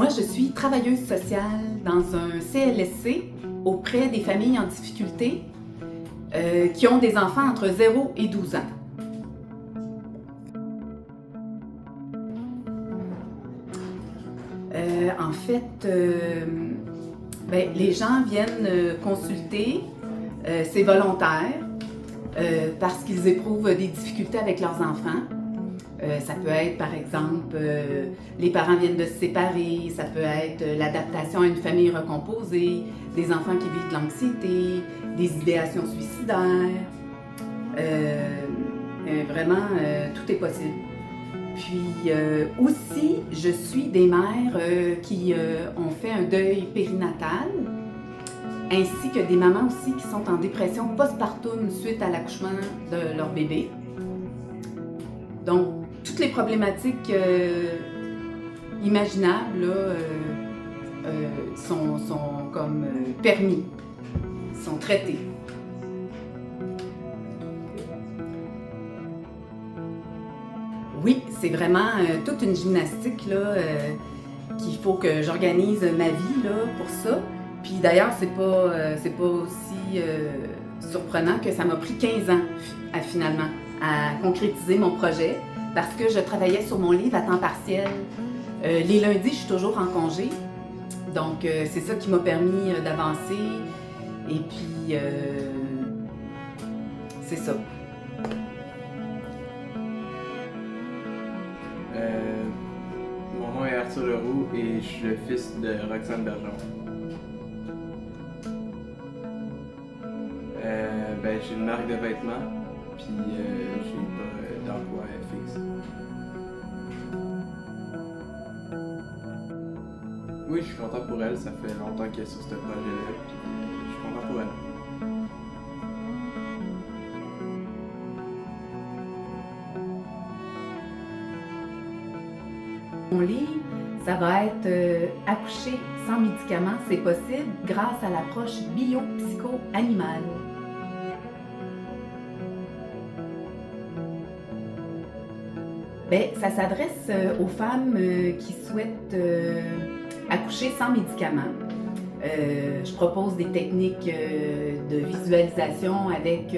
Moi, je suis travailleuse sociale dans un CLSC auprès des familles en difficulté qui ont des enfants entre 0 et 12 ans. En fait, les gens viennent consulter, c'est volontaire, parce qu'ils éprouvent des difficultés avec leurs enfants. Ça peut être, par exemple, les parents viennent de se séparer, ça peut être l'adaptation à une famille recomposée, des enfants qui vivent de l'anxiété, des idéations suicidaires. Vraiment, tout est possible. Puis aussi, je suis des mères qui ont fait un deuil périnatal, ainsi que des mamans aussi qui sont en dépression postpartum suite à l'accouchement de leur bébé. Donc, toutes les problématiques imaginables là, sont comme permis, sont traitées. Oui, c'est vraiment toute une gymnastique là, qu'il faut que j'organise ma vie là, pour ça. Puis d'ailleurs, c'est pas aussi surprenant que ça m'a pris 15 ans finalement à concrétiser mon projet parce que je travaillais sur mon livre à temps partiel. Les lundis, je suis toujours en congé. Donc, c'est ça qui m'a permis d'avancer. Et puis, c'est ça. Mon nom est Arthur Leroux et je suis le fils de Roxane Bergeron. J'ai une marque de vêtements, puis j'ai pas d'emploi fixe. Oui, je suis content pour elle, ça fait longtemps qu'elle est sur ce projet-là, puis je suis content pour elle. Mon livre, ça va être accoucher sans médicaments, c'est possible grâce à l'approche bio-psycho-animale. Ça s'adresse aux femmes qui souhaitent accoucher sans médicaments. Je propose des techniques de visualisation avec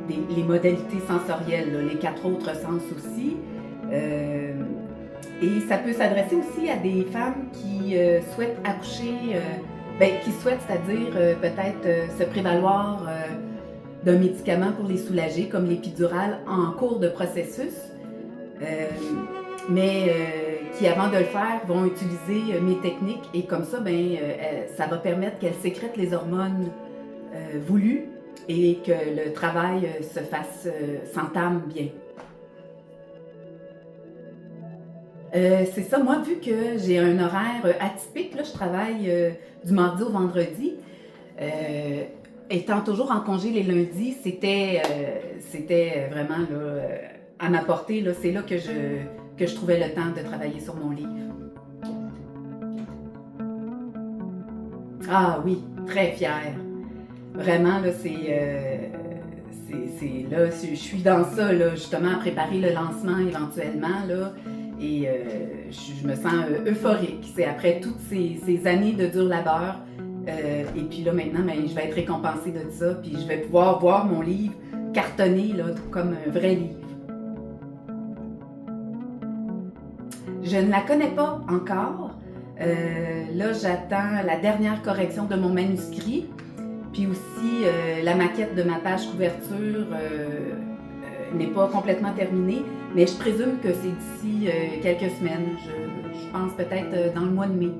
les modalités sensorielles, là, les 4 autres sens aussi. Et ça peut s'adresser aussi à des femmes qui souhaitent accoucher, qui souhaitent, c'est-à-dire peut-être se prévaloir d'un médicament pour les soulager, comme l'épidurale en cours de processus, qui, avant de le faire, vont utiliser mes techniques et comme ça, ça va permettre qu'elles sécrètent les hormones voulues et que le travail s'entame bien. C'est ça, moi, vu que j'ai un horaire atypique, là, je travaille du mardi au vendredi. Étant toujours en congé les lundis, c'était vraiment là, à ma portée. Là, c'est là que je trouvais le temps de travailler sur mon livre. Ah oui, très fière. Vraiment, là, là, je suis dans ça, là, justement, à préparer le lancement éventuellement, là. Et je me sens euphorique. C'est après toutes ces années de dur labeur. Et puis là, maintenant, je vais être récompensée de ça. Puis je vais pouvoir voir mon livre cartonné là, comme un vrai livre. Je ne la connais pas encore. Là, j'attends la dernière correction de mon manuscrit. Puis aussi, la maquette de ma page couverture n'est pas complètement terminée. Mais je présume que c'est d'ici quelques semaines. Je pense peut-être dans le mois de mai.